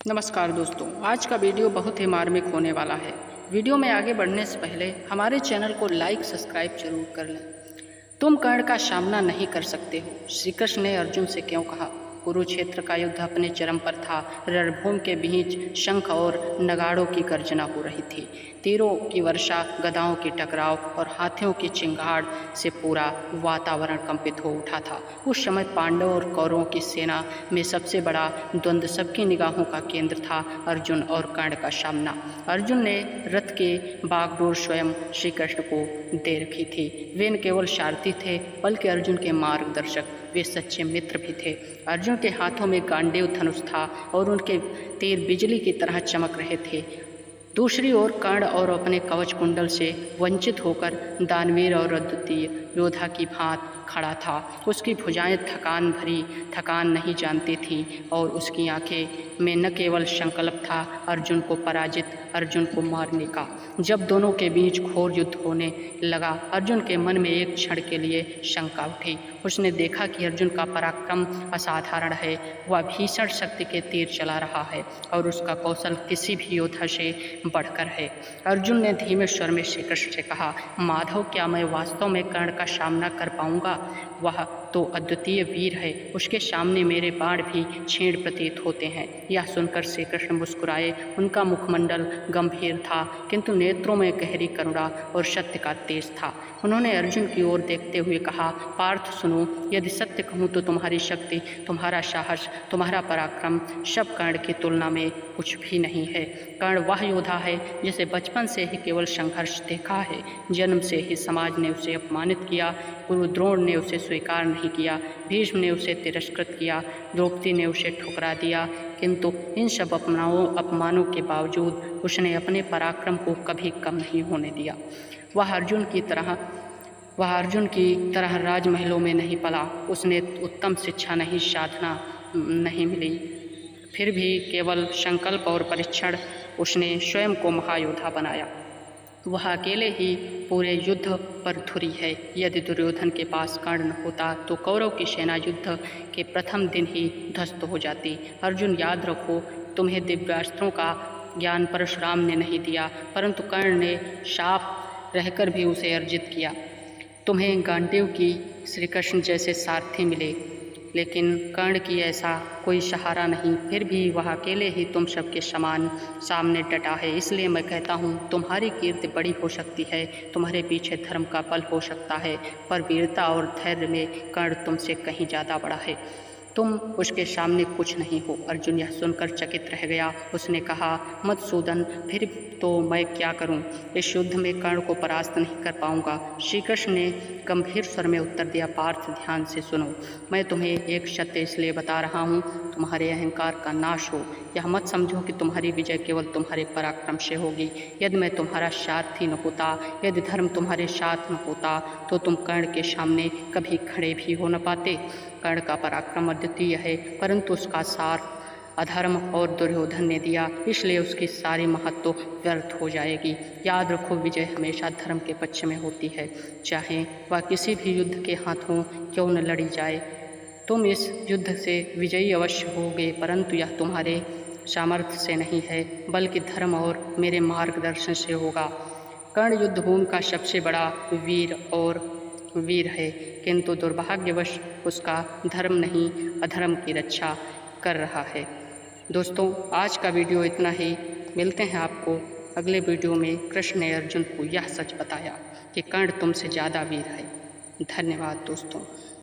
नमस्कार दोस्तों, आज का वीडियो बहुत ही मार्मिक होने वाला है। वीडियो में आगे बढ़ने से पहले हमारे चैनल को लाइक सब्सक्राइब जरूर कर लें। तुम कर्ण का सामना नहीं कर सकते हो, श्री कृष्ण ने अर्जुन से क्यों कहा। कुरुक्षेत्र का युद्ध अपने चरम पर था। रणभूमि के बीच शंख और नगाड़ों की गर्जना हो रही थी। तीरों की वर्षा, गदाओं की टकराव और हाथियों की चिंगाड़ से पूरा वातावरण कंपित हो उठा था। उस समय पांडवों और कौरवों की सेना में सबसे बड़ा द्वंद्व, सबकी निगाहों का केंद्र था अर्जुन और कर्ण का सामना। अर्जुन ने रथ के बागडोर स्वयं श्री कृष्ण को दे रखी थी। वे न केवल सारथी थे बल्कि अर्जुन के मार्गदर्शक, वे सच्चे मित्र भी थे। अर्जुन के हाथों में गांडीव धनुष था और उनके तीर बिजली की तरह चमक रहे थे। दूसरी ओर कर्ण और अपने कवच कुंडल से वंचित होकर दानवीर और अद्वितीय योद्धा की भांति खड़ा था। उसकी भुजाएं थकान नहीं जानती थीं और उसकी आंखें में न केवल संकल्प था अर्जुन को पराजित, अर्जुन को मारने का। जब दोनों के बीच घोर युद्ध होने लगा, अर्जुन के मन में एक क्षण के लिए शंका उठी। उसने देखा कि अर्जुन का पराक्रम असाधारण है। वह भीषण शक्ति के तीर चला रहा है और उसका कौशल किसी भी योद्धा से बढ़कर है। अर्जुन ने धीमे स्वर में श्री कृष्ण से कहा, माधव, क्या मैं वास्तव में कर्ण का सामना कर पाऊंगा? वह तो अद्वितीय वीर है, उसके सामने मेरे बाण भी क्षीण प्रतीत होते हैं। यह सुनकर श्री कृष्ण मुस्कुराए। उनका मुखमंडल गंभीर था किंतु नेत्रों में गहरी करुणा और सत्य का तेज था। उन्होंने अर्जुन की ओर देखते हुए कहा, पार्थ सुनो, यदि सत्य कहूँ तो तुम्हारी शक्ति, तुम्हारा साहस, तुम्हारा पराक्रम सब कर्ण की तुलना में कुछ भी नहीं है। कर्ण वह योद्धा है जिसे बचपन से ही केवल संघर्ष देखा है। जन्म से ही समाज ने उसे अपमानित किया, गुरु द्रोण ने उसे स्वीकार नहीं किया, भीष्म ने उसे तिरस्कृत किया, द्रौपदी ने उसे ठुकरा दिया, किंतु इन सब अपमानों के बावजूद उसने अपने पराक्रम को कभी कम नहीं होने दिया। वह अर्जुन की तरह राजमहलों में नहीं पला, उसने उत्तम शिक्षा नहीं, साधना नहीं मिली, फिर भी केवल संकल्प और परीक्षण उसने स्वयं को महायोद्धा बनाया। वह अकेले ही पूरे युद्ध पर धुरी है। यदि दुर्योधन के पास कर्ण होता तो कौरव की सेना युद्ध के प्रथम दिन ही ध्वस्त हो जाती। अर्जुन, याद रखो, तुम्हें दिव्यास्त्रों का ज्ञान परशुराम ने नहीं दिया, परंतु कर्ण ने शाप रहकर भी उसे अर्जित किया। तुम्हें गांडीव की श्री कृष्ण जैसे सारथी मिले, लेकिन कर्ण की ऐसा कोई सहारा नहीं, फिर भी वह अकेले ही तुम सबके समान सामने डटा है। इसलिए मैं कहता हूँ, तुम्हारी कीर्ति बड़ी हो सकती है, तुम्हारे पीछे धर्म का बल हो सकता है, पर वीरता और धैर्य में कर्ण तुमसे कहीं ज़्यादा बड़ा है। तुम उसके सामने कुछ नहीं हो। अर्जुन यह सुनकर चकित रह गया। उसने कहा, मधुसूदन, फिर तो मैं क्या करूं? इस युद्ध में कर्ण को परास्त नहीं कर पाऊंगा। श्री कृष्ण ने गंभीर स्वर में उत्तर दिया, पार्थ, ध्यान से सुनो, मैं तुम्हें एक सत्य इसलिए बता रहा हूं, तुम्हारे अहंकार का नाश हो। यह मत समझो कि तुम्हारी विजय केवल तुम्हारे पराक्रम से होगी। यदि मैं तुम्हारा सारथी न होता, यदि धर्म तुम्हारे साथ न होता, तो तुम कर्ण के सामने कभी खड़े भी हो न पाते। कर्ण का पराक्रम अद्वितीय है, परंतु उसका सार अधर्म और दुर्योधन ने दिया, इसलिए उसकी सारी महत्व व्यर्थ हो जाएगी। याद रखो, विजय हमेशा धर्म के पक्ष में होती है, चाहे वह किसी भी युद्ध के हाथों क्यों न लड़ी जाए। तुम इस युद्ध से विजयी अवश्य होगे, परंतु यह तुम्हारे सामर्थ्य से नहीं है, बल्कि धर्म और मेरे मार्गदर्शन से होगा। कर्ण युद्धभूमि का सबसे बड़ा वीर है, किंतु दुर्भाग्यवश उसका धर्म नहीं, अधर्म की रक्षा कर रहा है। दोस्तों, आज का वीडियो इतना ही। मिलते हैं आपको अगले वीडियो में। कृष्ण ने अर्जुन को यह सच बताया कि कर्ण तुमसे ज़्यादा वीर है। धन्यवाद दोस्तों।